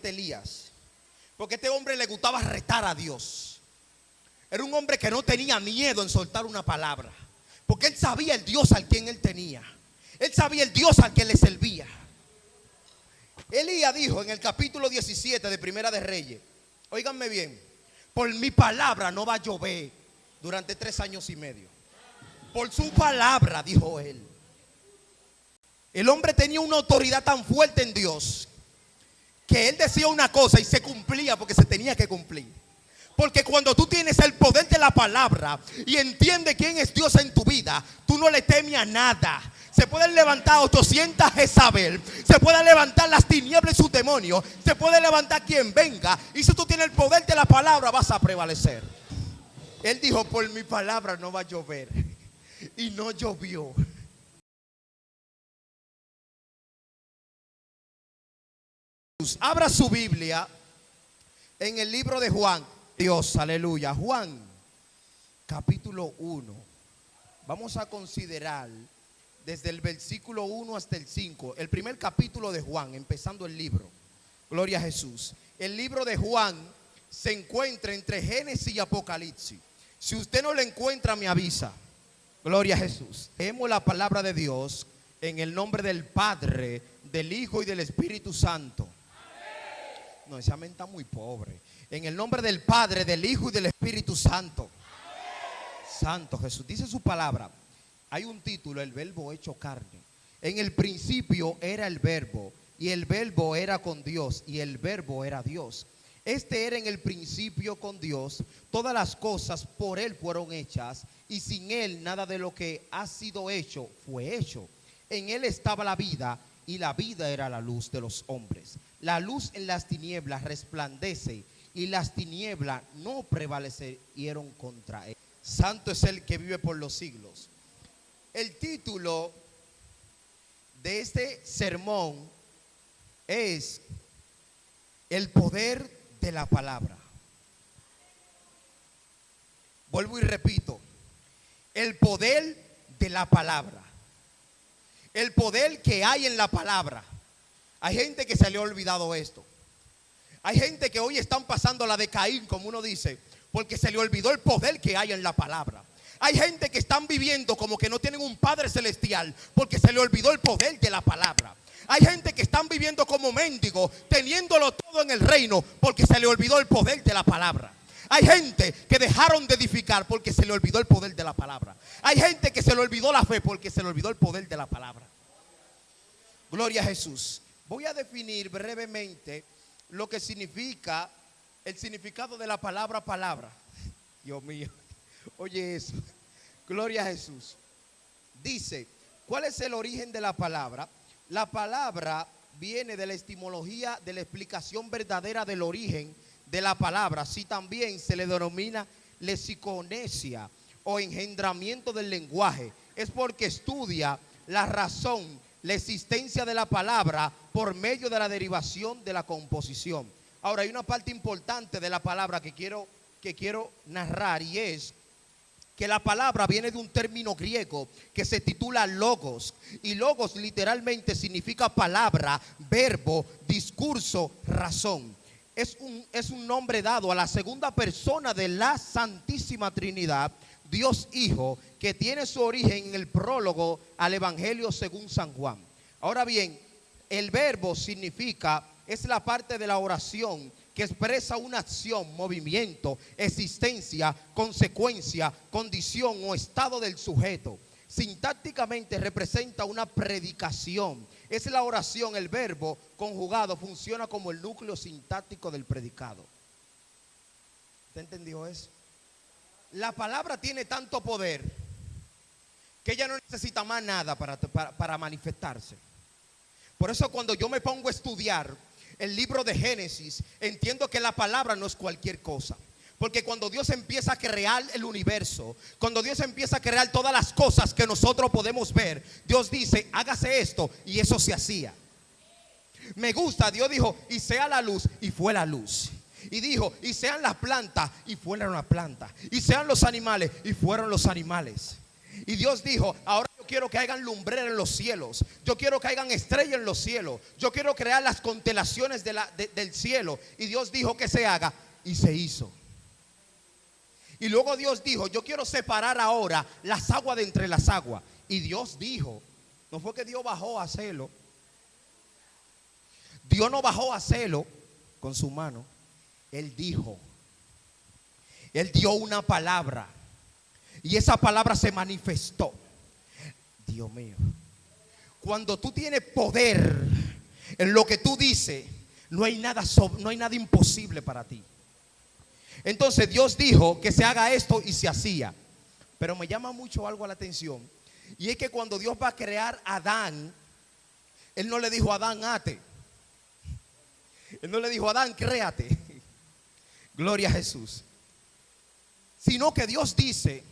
profeta Elías, porque este hombre le gustaba retar a Dios. Era un hombre que no tenía miedo en soltar una palabra, porque él sabía el Dios al quien él tenía. Él sabía el Dios al que le servía. Elías dijo en el capítulo 17 de Primera de Reyes, óiganme bien, por mi palabra no va a llover durante 3 años y medio. Por su palabra, dijo él. El hombre tenía una autoridad tan fuerte en Dios que él decía una cosa y se cumplía porque se tenía que cumplir. Porque cuando tú tienes el poder de la palabra y entiendes quién es Dios en tu vida, tú no le temes a nada. Se pueden levantar 800 Jezabel, se pueden levantar las tinieblas y sus demonios, se puede levantar quien venga, y si tú tienes el poder de la palabra vas a prevalecer. Él dijo, por mi palabra no va a llover, y no llovió. Abra su Biblia en el libro de Juan. Dios, aleluya. Juan, capítulo 1. Vamos a considerar desde el versículo 1 hasta el 5. El primer capítulo de Juan, empezando el libro. Gloria a Jesús. El libro de Juan se encuentra entre Génesis y Apocalipsis. Si usted no lo encuentra, me avisa. Gloria a Jesús. Leemos la palabra de Dios en el nombre del Padre, del Hijo y del Espíritu Santo. No, ese amén está muy pobre. En el nombre del Padre, del Hijo y del Espíritu Santo. Santo Jesús. Dice su palabra. Hay un título, el verbo hecho carne. En el principio era el verbo, y el verbo era con Dios, y el verbo era Dios. Este era en el principio con Dios. Todas las cosas por él fueron hechas, y sin él nada de lo que ha sido hecho fue hecho. En él estaba la vida, y la vida era la luz de los hombres. La luz en las tinieblas resplandece, y las tinieblas no prevalecieron contra él. Santo es el que vive por los siglos. El título de este sermón es el poder de la palabra. Vuelvo y repito, el poder de la palabra. El poder que hay en la palabra. Hay gente que se le ha olvidado esto. Hay gente que hoy están pasando la de Caín, como uno dice, porque se le olvidó el poder que hay en la palabra. Hay gente que están viviendo como que no tienen un Padre Celestial, porque se le olvidó el poder de la palabra. Hay gente que están viviendo como mendigos, teniéndolo todo en el reino, porque se le olvidó el poder de la palabra. Hay gente que dejaron de edificar porque se le olvidó el poder de la palabra. Hay gente que se le olvidó la fe porque se le olvidó el poder de la palabra. Gloria a Jesús. Voy a definir brevemente lo que significa el significado de la palabra palabra. Dios mío, oye eso. Gloria a Jesús. Dice, ¿cuál es el origen de la palabra? La palabra viene de la etimología, de la explicación verdadera del origen de la palabra. Así también se le denomina lesiconesia o engendramiento del lenguaje. Es porque estudia la razón, la existencia de la palabra por medio de la derivación de la composición. Ahora hay una parte importante de la palabra que quiero narrar, y es que la palabra viene de un término griego que se titula logos, y logos literalmente significa palabra, verbo, discurso, razón. Es un nombre dado a la segunda persona de la Santísima Trinidad, Dios Hijo, que tiene su origen en el prólogo al Evangelio según San Juan. Ahora bien, el verbo significa, es la parte de la oración que expresa una acción, movimiento, existencia, consecuencia, condición o estado del sujeto. Sintácticamente representa una predicación. Es la oración, el verbo conjugado funciona como el núcleo sintáctico del predicado. ¿Usted entendió eso? La palabra tiene tanto poder que ella no necesita más nada para manifestarse. Por eso cuando yo me pongo a estudiar el libro de Génesis, entiendo que la palabra no es cualquier cosa. Porque cuando Dios empieza a crear el universo, cuando Dios empieza a crear todas las cosas que nosotros podemos ver, Dios dice, hágase esto, y eso se hacía. Me gusta, Dios dijo, y sea la luz, y fue la luz. Y dijo, y sean las plantas, y fueron las plantas. Y sean los animales, y fueron los animales. Y Dios dijo, ahora yo quiero que hagan lumbrera en los cielos. Yo quiero que hagan estrella en los cielos. Yo quiero crear las constelaciones del cielo. Y Dios dijo que se haga, y se hizo. Y luego Dios dijo, yo quiero separar ahora las aguas de entre las aguas. Y Dios dijo, no fue que Dios bajó a hacerlo. Dios no bajó a hacerlo con su mano. Él dijo. Él dio una palabra. Y esa palabra se manifestó. Dios mío. Cuando tú tienes poder en lo que tú dices, no hay nada imposible para ti. Entonces Dios dijo que se haga esto y se hacía. Pero me llama mucho algo a la atención. Y es que cuando Dios va a crear a Adán, Él no le dijo a Adán, hate. Él no le dijo a Adán, créate. Gloria a Jesús. Sino que Dios dice,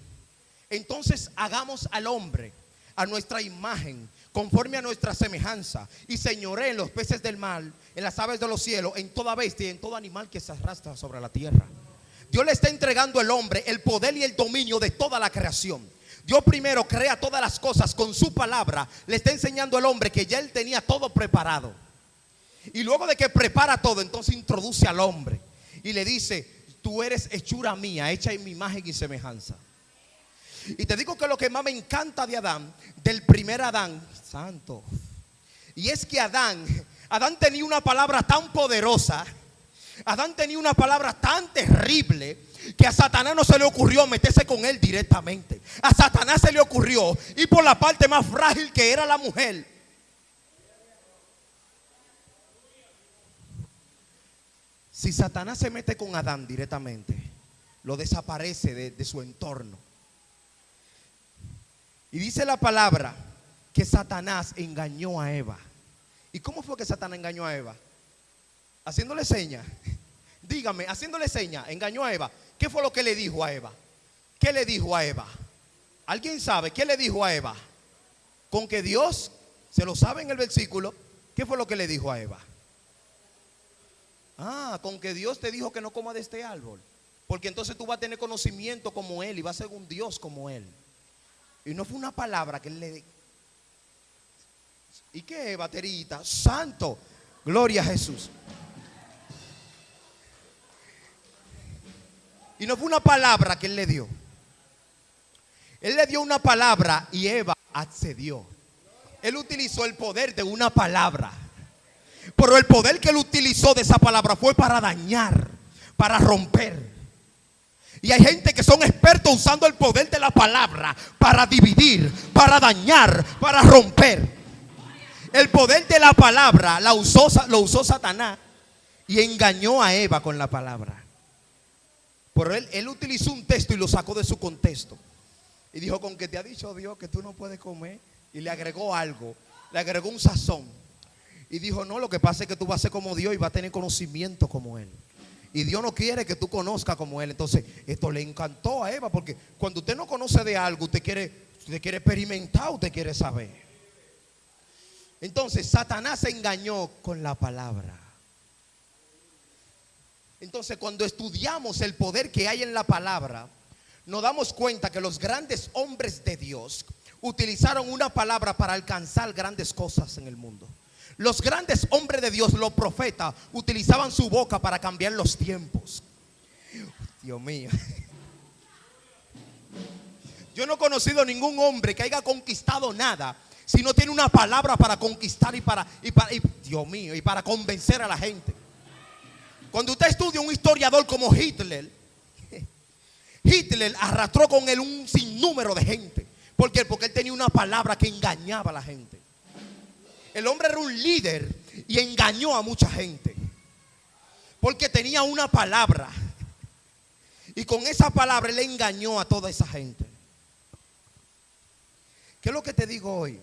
entonces hagamos al hombre a nuestra imagen, conforme a nuestra semejanza, y señoré en los peces del mar, en las aves de los cielos, en toda bestia y en todo animal que se arrastra sobre la tierra. Dios le está entregando al hombre el poder y el dominio de toda la creación. Dios primero crea todas las cosas con su palabra. Le está enseñando al hombre que ya él tenía todo preparado. Y luego de que prepara todo, entonces introduce al hombre y le dice, tú eres hechura mía, hecha en mi imagen y semejanza. Y te digo que lo que más me encanta de Adán, del primer Adán, santo, y es que Adán tenía una palabra tan poderosa, Adán tenía una palabra tan terrible, que a Satanás no se le ocurrió meterse con él directamente. A Satanás se le ocurrió ir por la parte más frágil, que era la mujer. Si Satanás se mete con Adán directamente, lo desaparece de su entorno. Y dice la palabra que Satanás engañó a Eva. ¿Y cómo fue que Satanás engañó a Eva? Haciéndole señas. Dígame, haciéndole señas, engañó a Eva. ¿Qué fue lo que le dijo a Eva? ¿Qué le dijo a Eva? ¿Alguien sabe qué le dijo a Eva? Con que Dios, se lo sabe en el versículo, ¿qué fue lo que le dijo a Eva? Con que Dios te dijo que no coma de este árbol, porque entonces tú vas a tener conocimiento como Él y vas a ser un Dios como Él. Y no fue una palabra que Él le... ¿Y qué, baterita? Santo, gloria a Jesús. Y no fue una palabra que Él le dio. Él le dio una palabra y Eva accedió. Él utilizó el poder de una palabra. Pero el poder que Él utilizó de esa palabra fue para dañar, para romper. Y hay gente que son expertos usando el poder de la palabra para dividir, para dañar, para romper. El poder de la palabra lo usó Satanás y engañó a Eva con la palabra. Pero él utilizó un texto y lo sacó de su contexto. Y dijo, con que te ha dicho Dios que tú no puedes comer. Y le agregó algo, le agregó un sazón. Y dijo, no, lo que pasa es que tú vas a ser como Dios y vas a tener conocimiento como Él. Y Dios no quiere que tú conozcas como Él. Entonces, esto le encantó a Eva, porque cuando usted no conoce de algo, usted quiere experimentar, usted quiere saber. Entonces, Satanás se engañó con la palabra. Entonces, cuando estudiamos el poder que hay en la palabra, nos damos cuenta que los grandes hombres de Dios utilizaron una palabra para alcanzar grandes cosas en el mundo. Los grandes hombres de Dios, los profetas, utilizaban su boca para cambiar los tiempos. Dios mío. Yo no he conocido ningún hombre que haya conquistado nada si no tiene una palabra para conquistar y Dios mío, y para convencer a la gente. Cuando usted estudia un historiador como Hitler arrastró con él un sinnúmero de gente. ¿Por qué? Porque él tenía una palabra que engañaba a la gente. El hombre era un líder y engañó a mucha gente porque tenía una palabra, y con esa palabra él engañó a toda esa gente. ¿Qué es lo que te digo hoy?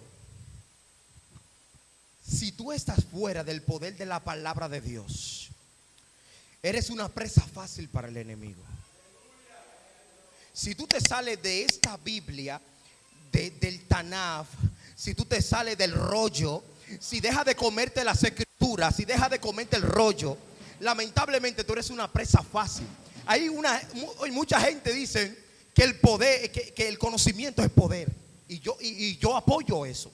Si tú estás fuera del poder de la palabra de Dios, eres una presa fácil para el enemigo. Si tú te sales de esta Biblia, del Tanaj, si tú te sales del rollo, si dejas de comerte las escrituras, si dejas de comerte el rollo, lamentablemente tú eres una presa fácil. Hay mucha gente dice que el poder, que el conocimiento es poder. Y yo apoyo eso.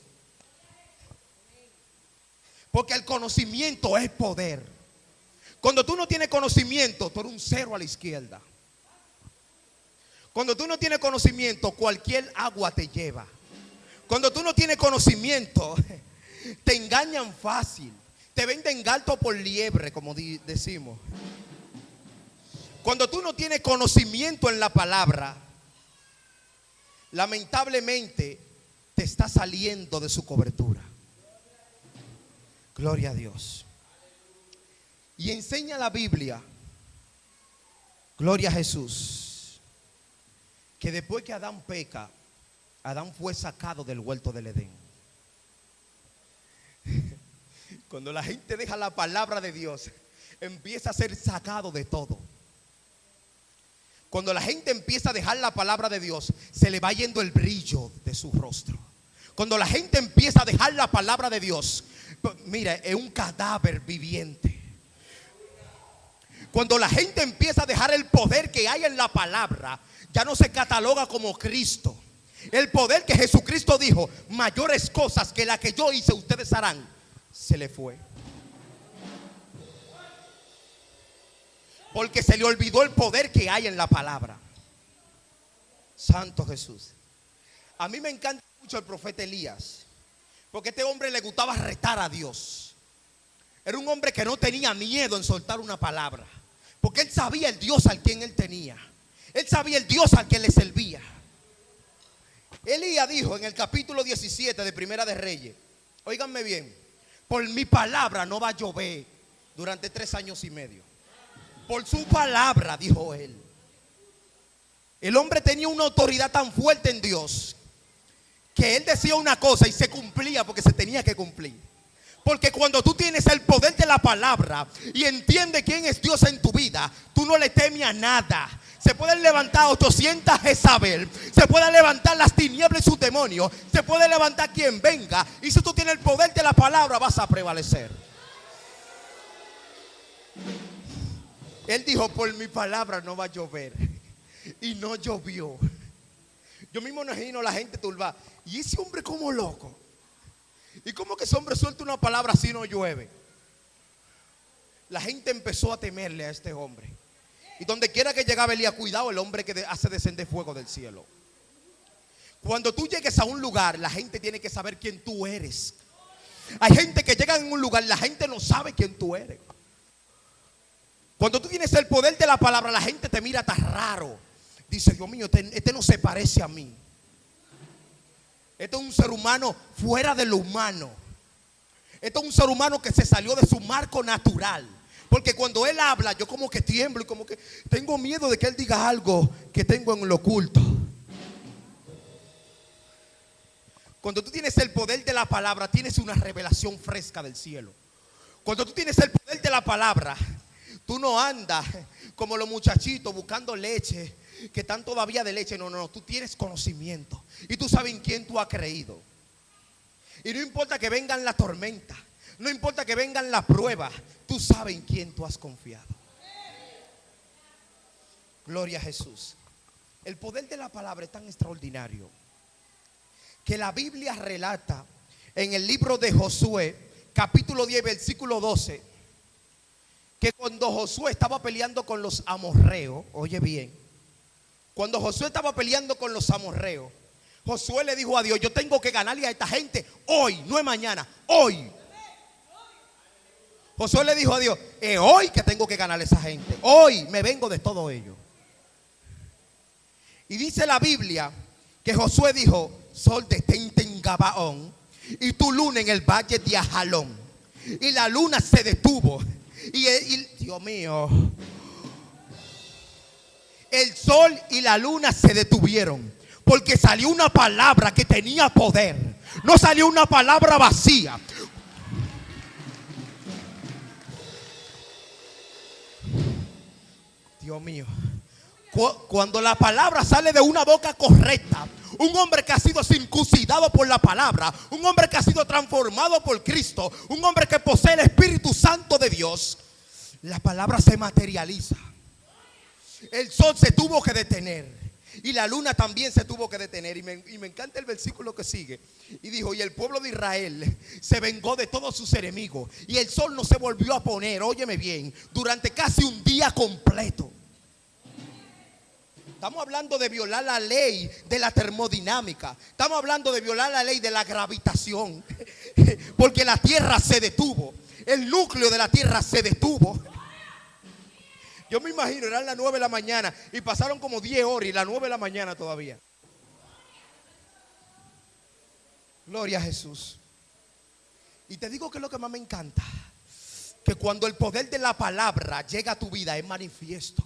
Porque el conocimiento es poder. Cuando tú no tienes conocimiento, tú eres un cero a la izquierda. Cuando tú no tienes conocimiento, cualquier agua te lleva. Cuando tú no tienes conocimiento, te engañan fácil. Te venden gato por liebre, como decimos. Cuando tú no tienes conocimiento en la palabra, lamentablemente te está saliendo de su cobertura. Gloria a Dios. Y enseña la Biblia, gloria a Jesús, que después que Adán peca, Adán fue sacado del huerto del Edén. Cuando la gente deja la palabra de Dios, empieza a ser sacado de todo. Cuando la gente empieza a dejar la palabra de Dios, se le va yendo el brillo de su rostro. Cuando la gente empieza a dejar la palabra de Dios, mira, es un cadáver viviente. Cuando la gente empieza a dejar el poder que hay en la palabra, ya no se cataloga como Cristo. El poder que Jesucristo dijo, mayores cosas que la que yo hice ustedes harán, se le fue. Porque se le olvidó el poder que hay en la palabra. Santo Jesús. A mí me encanta mucho el profeta Elías, porque a este hombre le gustaba retar a Dios. Era un hombre que no tenía miedo en soltar una palabra, porque él sabía el Dios al quien él tenía. Él sabía el Dios al que le servía. Elías dijo en el capítulo 17 de Primera de Reyes, óiganme bien, por mi palabra no va a llover durante 3 años y medio. Por su palabra, dijo él. El hombre tenía una autoridad tan fuerte en Dios que él decía una cosa y se cumplía porque se tenía que cumplir. Porque cuando tú tienes el poder de la palabra y entiendes quién es Dios en tu vida, tú no le temes a nada. Se pueden levantar 800 Jezabel, se pueden levantar las tinieblas y sus demonios, se puede levantar quien venga, y si tú tienes el poder de la palabra vas a prevalecer. Él dijo, por mi palabra no va a llover. Y no llovió. Yo mismo imagino a la gente turbada. Y ese hombre como loco. ¿Y cómo que ese hombre suelta una palabra así no llueve? La gente empezó a temerle a este hombre. Y donde quiera que llegaba Elías, cuidado el hombre que hace descender fuego del cielo. Cuando tú llegues a un lugar, la gente tiene que saber quién tú eres. Hay gente que llega en un lugar, la gente no sabe quién tú eres. Cuando tú tienes el poder de la palabra, la gente te mira tan raro. Dice, Dios mío, este no se parece a mí. Este es un ser humano fuera de lo humano. Este es un ser humano que se salió de su marco natural. Porque cuando él habla, yo como que tiemblo y como que tengo miedo de que él diga algo que tengo en lo oculto. Cuando tú tienes el poder de la palabra, tienes una revelación fresca del cielo. Cuando tú tienes el poder de la palabra, tú no andas como los muchachitos buscando leche, que están todavía de leche. No, tú tienes conocimiento y tú sabes en quién tú has creído. Y no importa que vengan la tormenta, no importa que vengan las pruebas, tú sabes en quién tú has confiado. Gloria a Jesús. El poder de la palabra es tan extraordinario que la Biblia relata en el libro de Josué, capítulo 10, versículo 12, que cuando Josué estaba peleando con los amorreos, oye bien, cuando Josué estaba peleando con los amorreos, Josué le dijo a Dios, yo tengo que ganarle a esta gente hoy, no es mañana, hoy. Josué le dijo a Dios, es hoy que tengo que ganarle a esa gente, hoy me vengo de todo ello. Y dice la Biblia que Josué dijo, sol detente en Gabaón y tu luna en el valle de Ajalón. Y la luna se detuvo. Y Dios mío, el sol y la luna se detuvieron porque salió una palabra que tenía poder. No salió una palabra vacía. Dios mío, cuando la palabra sale de una boca correcta, un hombre que ha sido circuncidado por la palabra, un hombre que ha sido transformado por Cristo, un hombre que posee el Espíritu Santo de Dios, la palabra se materializa. El sol se tuvo que detener. Y la luna también se tuvo que detener. Y me encanta el versículo que sigue. Y dijo: y el pueblo de Israel se vengó de todos sus enemigos. Y el sol no se volvió a poner, óyeme bien, durante casi un día completo. Estamos hablando de violar la ley de la termodinámica. Estamos hablando de violar la ley de la gravitación. Porque la tierra se detuvo. El núcleo de la tierra se detuvo. Yo me imagino, eran las 9 de la mañana y pasaron como 10 horas y las 9 de la mañana todavía. Gloria a Jesús. Y te digo que es lo que más me encanta, que cuando el poder de la palabra llega a tu vida es manifiesto.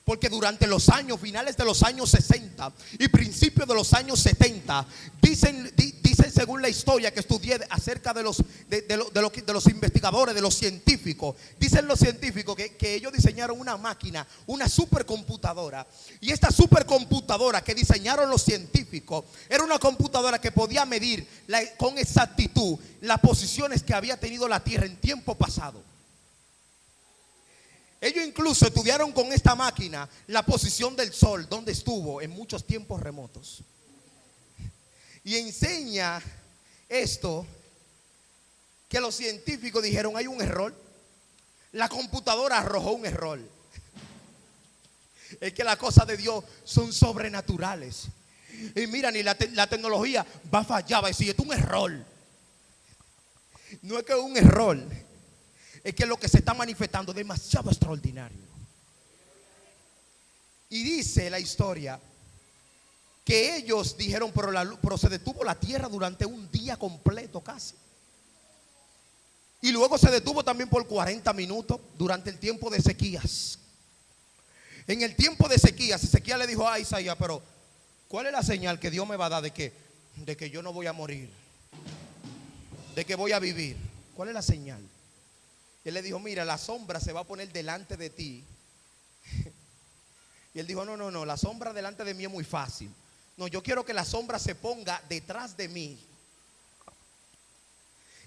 Porque durante los años, finales de los años 60 y principios de los años 70, dicen según la historia que estudié acerca de los investigadores, de los científicos, dicen los científicos que ellos diseñaron una máquina, una supercomputadora. Y esta supercomputadora que diseñaron los científicos era una computadora que podía medir con exactitud las posiciones que había tenido la Tierra en tiempo pasado. Ellos incluso estudiaron con esta máquina la posición del sol, donde estuvo en muchos tiempos remotos. Y enseña esto, que los científicos dijeron: hay un error. La computadora arrojó un error. Es que las cosas de Dios son sobrenaturales. Y mira, ni la tecnología va a fallar, va a decir: esto es un error. No es que es un error, es que lo que se está manifestando es demasiado extraordinario. Y dice la historia que ellos dijeron: pero se detuvo la tierra durante un día completo casi. Y luego se detuvo también por 40 minutos durante el tiempo de Ezequías. En el tiempo de Ezequías, Ezequías le dijo a Isaías: pero ¿cuál es la señal que Dios me va a dar de que yo no voy a morir? De que voy a vivir. ¿Cuál es la señal? Y él le dijo: mira, la sombra se va a poner delante de ti. Y él dijo: no, la sombra delante de mí es muy fácil. No, yo quiero que la sombra se ponga detrás de mí.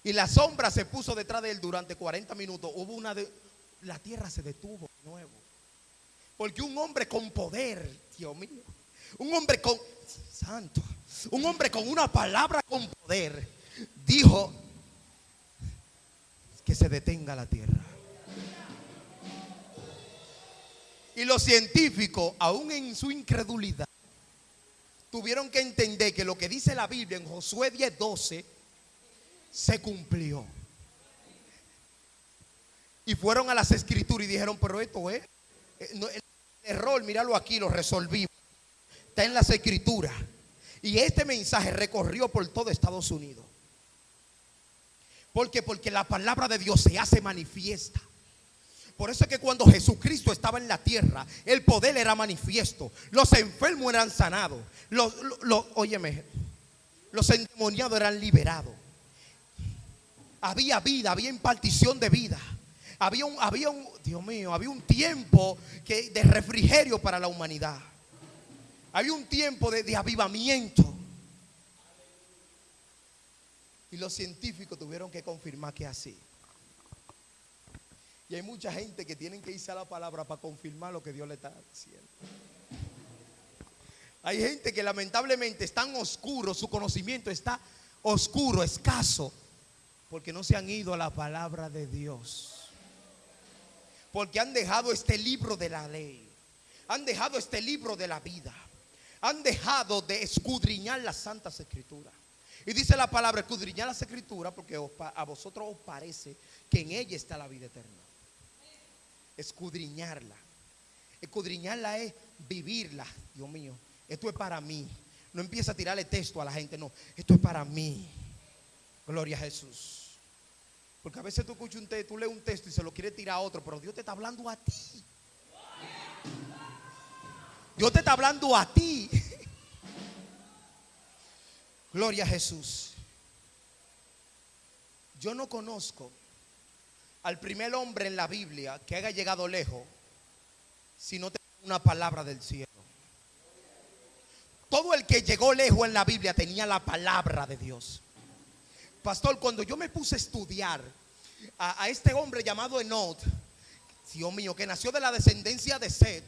Y la sombra se puso detrás de él durante 40 minutos. La tierra se detuvo de nuevo. Porque un hombre con poder, Dios mío, un hombre con santo, un hombre con una palabra con poder, dijo que se detenga la tierra. Y los científicos, aún en su incredulidad, tuvieron que entender que lo que dice la Biblia en Josué 10:12 se cumplió. Y fueron a las escrituras y dijeron: pero esto es el error, míralo aquí, lo resolvimos. Está en las escrituras. Y este mensaje recorrió por todo Estados Unidos. ¿Por qué? Porque la palabra de Dios se hace manifiesta. Por eso es que cuando Jesucristo estaba en la tierra, el poder era manifiesto. Los enfermos eran sanados. Óyeme, los endemoniados eran liberados. Había vida, había impartición de vida. Había un tiempo de refrigerio para la humanidad. Había un tiempo de avivamiento. Y los científicos tuvieron que confirmar que es así. Y hay mucha gente que tienen que irse a la palabra para confirmar lo que Dios le está diciendo. Hay gente que lamentablemente es tan oscuro, su conocimiento está oscuro, escaso, porque no se han ido a la palabra de Dios. Porque han dejado este libro de la ley, han dejado este libro de la vida, han dejado de escudriñar las santas escrituras. Y dice la palabra: escudriñar las escrituras porque a vosotros os parece que en ella está la vida eterna. Escudriñarla. Escudriñarla es vivirla. Dios mío, esto es para mí. No empieza a tirarle texto a la gente, no, esto es para mí. Gloria a Jesús. Porque a veces tú escuchas un texto, tú lees un texto y se lo quiere tirar a otro, pero Dios te está hablando a ti. Dios te está hablando a ti. Gloria a Jesús. Yo no conozco al primer hombre en la Biblia que haya llegado lejos si no tenía una palabra del cielo. Todo el que llegó lejos en la Biblia tenía la palabra de Dios. Pastor, cuando yo me puse a estudiar a este hombre llamado Enoch, Dios mío, que nació de la descendencia de Set,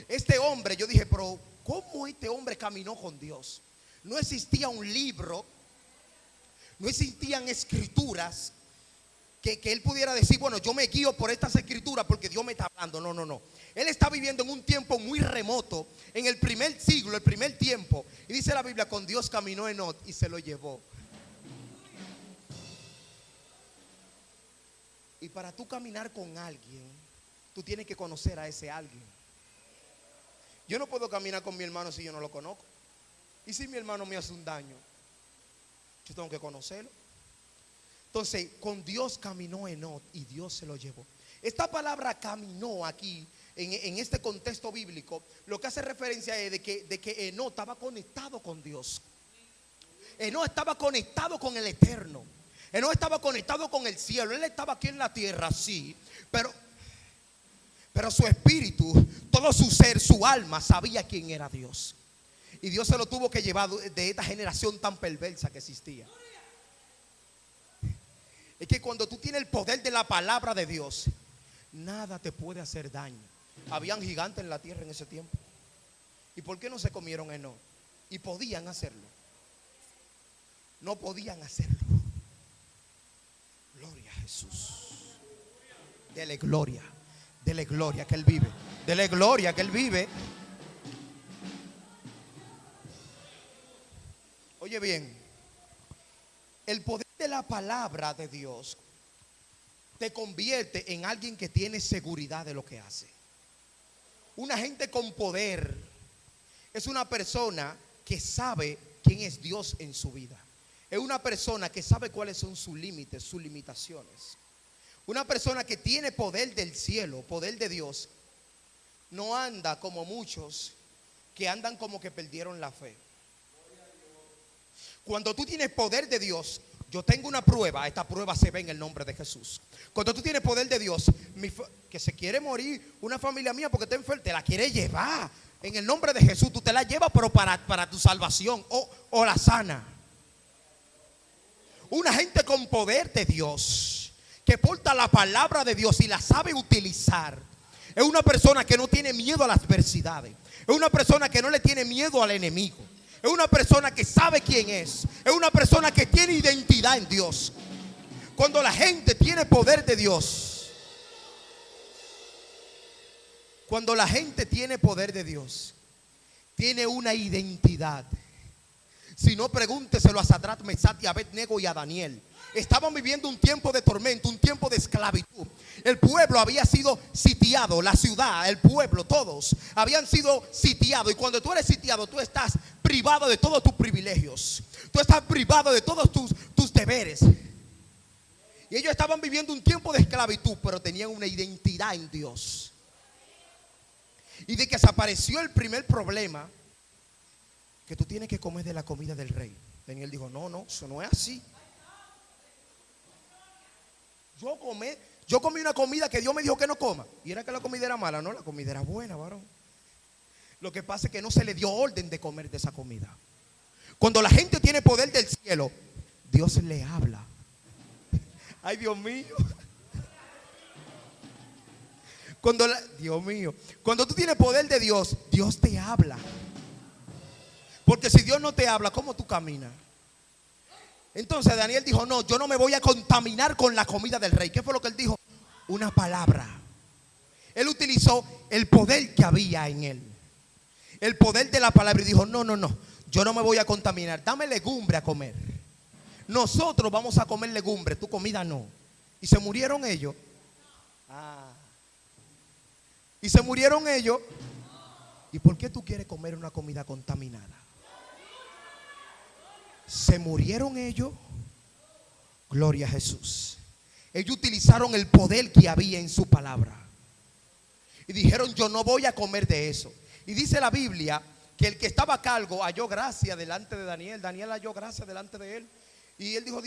este hombre, yo dije: pero ¿Cómo este hombre caminó con Dios? No existía un libro, no existían escrituras que él pudiera decir, bueno, yo me guío por estas escrituras porque Dios me está hablando. No, no, no. Él está viviendo en un tiempo muy remoto, en el primer siglo, el primer tiempo. Y dice la Biblia, con Dios caminó Enoc y se lo llevó. Y para tú caminar con alguien, tú tienes que conocer a ese alguien. Yo no puedo caminar con mi hermano si yo no lo conozco. Y si mi hermano me hace un daño, yo tengo que conocerlo. Entonces, con Dios caminó Enoc y Dios se lo llevó. Esta palabra caminó aquí, en este contexto bíblico, lo que hace referencia es de que Enoc estaba conectado con Dios. Enoc estaba conectado con el Eterno. Enoc estaba conectado con el cielo. Él estaba aquí en la tierra, sí, pero su espíritu, todo su ser, su alma sabía quién era Dios. Y Dios se lo tuvo que llevar de esta generación tan perversa que existía. Es que cuando tú tienes el poder de la palabra de Dios, nada te puede hacer daño. Habían gigantes en la tierra en ese tiempo. ¿Y por qué no se comieron Enoc? Y podían hacerlo. No podían hacerlo. Gloria a Jesús. Dele gloria. Dele gloria que Él vive. Dele gloria que Él vive. Oye bien, el poder de la palabra de Dios te convierte en alguien que tiene seguridad de lo que hace. Una gente con poder es una persona que sabe quién es Dios en su vida. Es una persona que sabe cuáles son sus límites, sus limitaciones. Una persona que tiene poder del cielo, poder de Dios, no anda como muchos que andan como que perdieron la fe. Cuando tú tienes poder de Dios, yo tengo una prueba, esta prueba se ve en el nombre de Jesús. Cuando tú tienes poder de Dios, que se quiere morir una familia mía porque está enferma, te la quiere llevar. En el nombre de Jesús, tú te la llevas, pero para tu salvación o la sana. Una gente con poder de Dios, que porta la palabra de Dios y la sabe utilizar, es una persona que no tiene miedo a las adversidades. Es una persona que no le tiene miedo al enemigo. Es una persona que sabe quién es. Es una persona que tiene identidad en Dios. Cuando la gente tiene poder de Dios, cuando la gente tiene poder de Dios, tiene una identidad. Si no, pregúnteselo a Sadrach, Mesach y Abednego y a Daniel. Estaban viviendo un tiempo de tormento, un tiempo de esclavitud. El pueblo había sido sitiado, la ciudad, el pueblo, todos habían sido sitiados. Y cuando tú eres sitiado, tú estás privado de todos tus privilegios. Tú estás privado de todos tus deberes. Y ellos estaban viviendo un tiempo de esclavitud, pero tenían una identidad en Dios. Y de que desapareció el primer problema, que tú tienes que comer de la comida del rey. Daniel dijo, no, eso no es así. Yo comí una comida que Dios me dijo que no coma. Y era que la comida era mala. No, la comida era buena, varón. Lo que pasa es que no se le dio orden de comer de esa comida. Cuando la gente tiene poder del cielo, Dios le habla. Ay, Dios mío. Dios mío. Cuando tú tienes poder de Dios, Dios te habla. Porque si Dios no te habla, ¿cómo tú caminas? Entonces Daniel dijo, no, yo no me voy a contaminar con la comida del rey. ¿Qué fue lo que él dijo? Una palabra. Él utilizó el poder que había en él. El poder de la palabra. Y dijo, no, yo no me voy a contaminar. Dame legumbre a comer. Nosotros vamos a comer legumbre, tu comida no. Y se murieron ellos. Y se murieron ellos. ¿Y por qué tú quieres comer una comida contaminada? Se murieron ellos. Gloria a Jesús. Ellos utilizaron el poder que había en su palabra y dijeron, yo no voy a comer de eso. Y dice la Biblia que el que estaba a cargo halló gracia delante de Daniel. Daniel halló gracia delante de él. Y él dijo,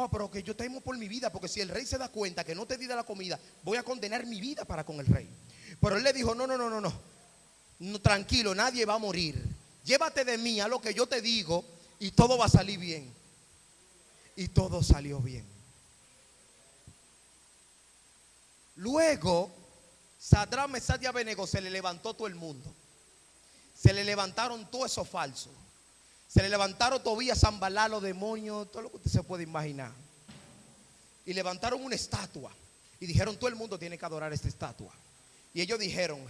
pero que yo temo por mi vida, porque si el rey se da cuenta que no te di de la comida, voy a condenar mi vida para con el rey. Pero él le dijo, no, tranquilo, nadie va a morir. Llévate de mí a lo que yo te digo y todo va a salir bien. Y todo salió bien. Luego, Sadrach, Mesach y Abednego, se le levantó todo el mundo. se le levantaron todo eso falso. Se le levantaron Tobías, Sanbalá, los demonios, todo lo que usted se puede imaginar. Y levantaron una estatua. Y dijeron, todo el mundo tiene que adorar esta estatua. Y ellos dijeron,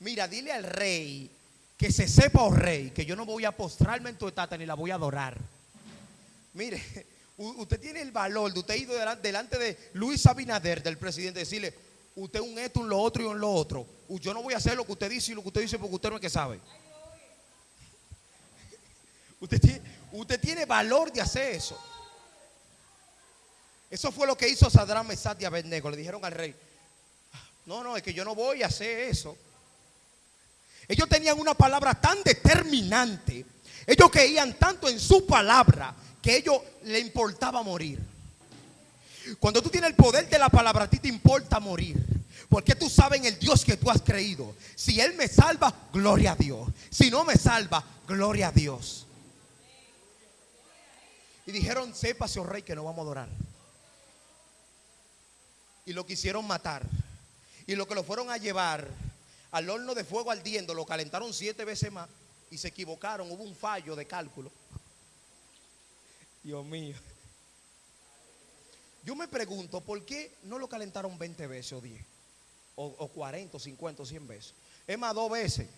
mira, dile al rey que se sepa, oh rey, que yo no voy a postrarme en tu estatua ni la voy a adorar. Mire, usted tiene el valor de usted ir delante de Luis Abinader, del presidente, decirle, usted un esto, un lo otro y un lo otro. Yo no voy a hacer lo que usted dice y lo que usted dice porque usted no es que sabe. Usted tiene valor de hacer eso. Eso fue lo que hizo Sadrach, Mesach y Abednego. Le dijeron al rey, no, es que yo no voy a hacer eso. Ellos tenían una palabra tan determinante. Ellos creían tanto en su palabra que a ellos le importaba morir. Cuando tú tienes el poder de la palabra, a ti te importa morir. Porque tú sabes en el Dios que tú has creído. Si Él me salva, gloria a Dios. Si no me salva, gloria a Dios. Y dijeron, sépase, oh rey, que no vamos a adorar. Y lo quisieron matar. Y lo que lo fueron a llevar al horno de fuego ardiendo, lo calentaron 7 veces más. Y se equivocaron, hubo un fallo de cálculo. Dios mío. Yo me pregunto, ¿por qué no lo calentaron 20 veces o 10? O 40, o 50, o 100 veces. Es más, 2 veces.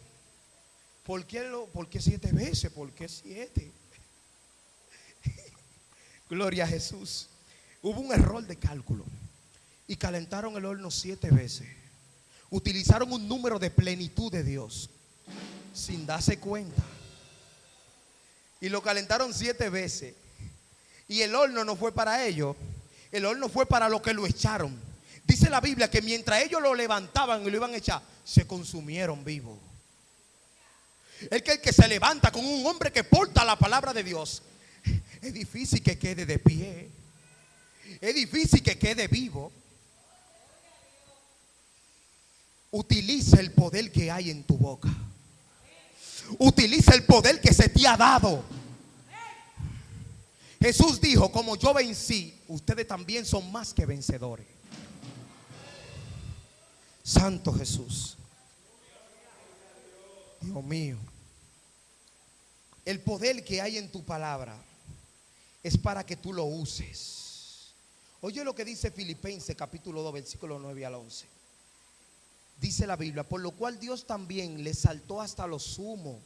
¿Por qué 7 veces? ¿Por qué 7? Gloria a Jesús. Hubo un error de cálculo. Y calentaron el horno 7 veces. Utilizaron un número de plenitud de Dios sin darse cuenta. Y lo calentaron 7 veces. Y el horno no fue para ellos. El horno fue para los que lo echaron. Dice la Biblia que mientras ellos lo levantaban y lo iban a echar, se consumieron vivos. El que se levanta con un hombre que porta la palabra de Dios, es difícil que quede de pie. Es difícil que quede vivo. Utiliza el poder que hay en tu boca. Utiliza el poder que se te ha dado. Jesús dijo, como yo vencí, ustedes también son más que vencedores. Santo Jesús. Dios mío. El poder que hay en tu palabra es para que tú lo uses. Oye lo que dice Filipenses capítulo 2 versículo 9 al 11. Dice la Biblia, por lo cual Dios también le exaltó hasta lo sumo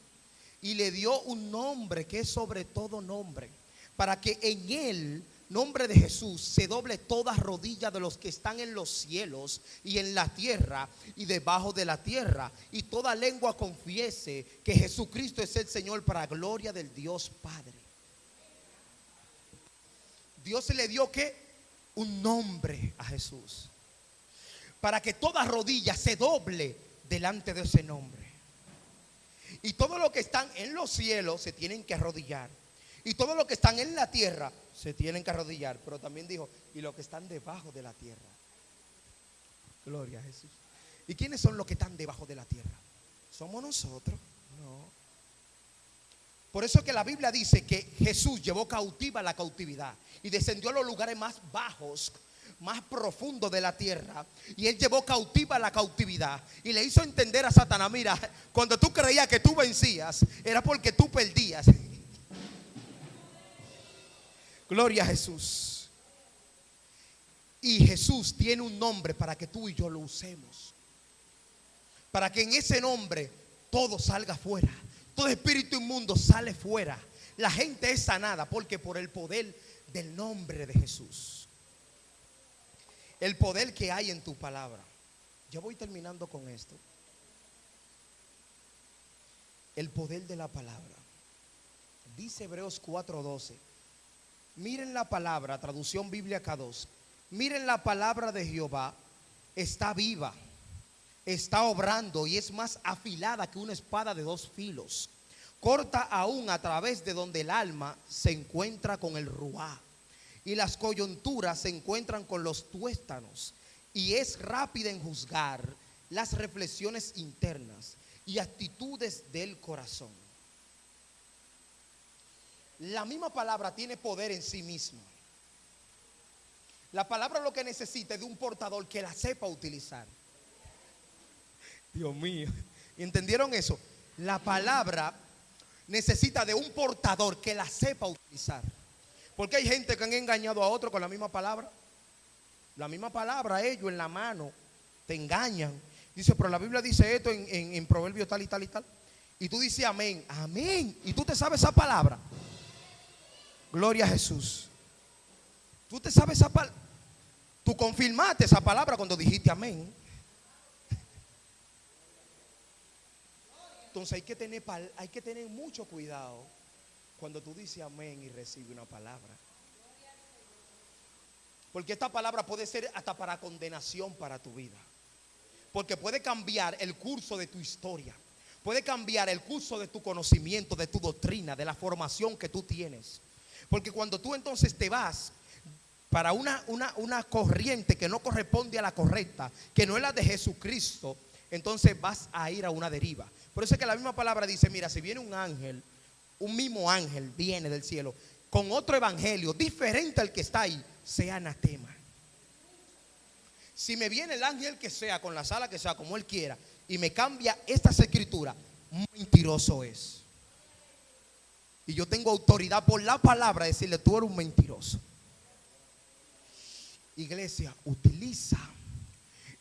y le dio un nombre que es sobre todo nombre, para que en el nombre de Jesús se doble toda rodilla de los que están en los cielos y en la tierra y debajo de la tierra, y toda lengua confiese que Jesucristo es el Señor, para gloria del Dios Padre. Dios le dio ¿qué? Un nombre a Jesús, para que toda rodilla se doble delante de ese nombre. Y todos los que están en los cielos se tienen que arrodillar. Y todos los que están en la tierra se tienen que arrodillar. Pero también dijo, y los que están debajo de la tierra. Gloria a Jesús. ¿Y quiénes son los que están debajo de la tierra? ¿Somos nosotros? No. Por eso que la Biblia dice que Jesús llevó cautiva la cautividad y descendió a los lugares más bajos, más profundos de la tierra, y Él llevó cautiva la cautividad y le hizo entender a Satanás, mira, cuando tú creías que tú vencías, era porque tú perdías. Gloria a Jesús. Y Jesús tiene un nombre para que tú y yo lo usemos, para que en ese nombre todo salga fuera, todo espíritu inmundo sale fuera, la gente es sanada, porque por el poder del nombre de Jesús. El poder que hay en tu palabra. Yo voy terminando con esto. El poder de la palabra. Dice Hebreos 4:12. Miren la palabra, traducción Biblia K2. Miren la palabra de Jehová, está viva, está obrando y es más afilada que una espada de 2 filos. Corta aún a través de donde el alma se encuentra con el ruá, y las coyunturas se encuentran con los tuéstanos, y es rápida en juzgar las reflexiones internas y actitudes del corazón. La misma palabra tiene poder en sí misma. La palabra lo que necesita es de un portador que la sepa utilizar. Dios mío, ¿entendieron eso? La palabra necesita de un portador que la sepa utilizar. Porque hay gente que han engañado a otro con la misma palabra. La misma palabra, ellos en la mano te engañan. Dice, pero la Biblia dice esto en Proverbios tal y tal y tal. Y tú dices amén, amén. Y tú te sabes esa palabra. Gloria a Jesús. Tú te sabes esa palabra. Tú confirmaste esa palabra cuando dijiste amén. Entonces hay que tener mucho cuidado cuando tú dices amén y recibes una palabra. Porque esta palabra puede ser hasta para condenación para tu vida. Porque puede cambiar el curso de tu historia. Puede cambiar el curso de tu conocimiento, de tu doctrina, de la formación que tú tienes. Porque cuando tú entonces te vas para una corriente que no corresponde a la correcta, que no es la de Jesucristo, entonces vas a ir a una deriva. Por eso es que la misma palabra dice, mira, si viene un ángel, un mismo ángel viene del cielo con otro evangelio diferente al que está ahí, sea anatema. Si me viene el ángel que sea, con la sala que sea, como él quiera, y me cambia estas escrituras, mentiroso es. Y yo tengo autoridad por la palabra de decirle, tú eres un mentiroso. Iglesia, utiliza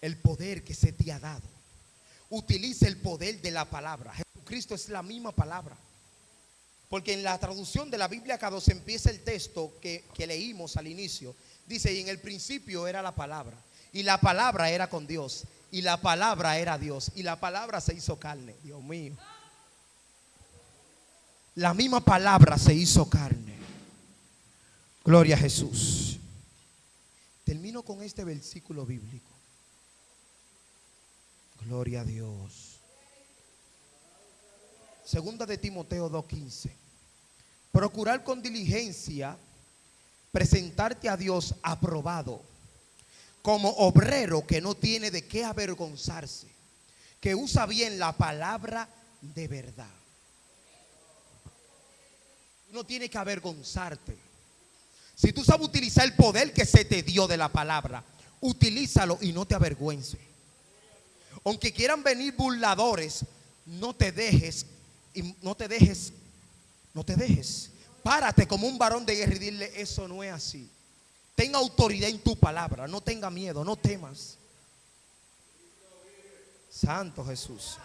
el poder que se te ha dado. Utiliza el poder de la palabra. Jesucristo es la misma palabra. Porque en la traducción de la Biblia K2 empieza el texto que leímos al inicio. Dice, y en el principio era la palabra. Y la palabra era con Dios. Y la palabra era Dios. Y la palabra se hizo carne. Dios mío. La misma palabra se hizo carne. Gloria a Jesús. Termino con este versículo bíblico. Gloria a Dios. Segunda de Timoteo 2:15. Procurar con diligencia presentarte a Dios aprobado, como obrero que no tiene de qué avergonzarse, que usa bien la palabra de verdad. No tienes que avergonzarte. Si tú sabes utilizar el poder que se te dio de la palabra, utilízalo y no te avergüences. Aunque quieran venir burladores, no te dejes. Párate como un varón de guerra y dile, eso no es así. Tenga autoridad en tu palabra, no tenga miedo, no temas. Santo Jesús.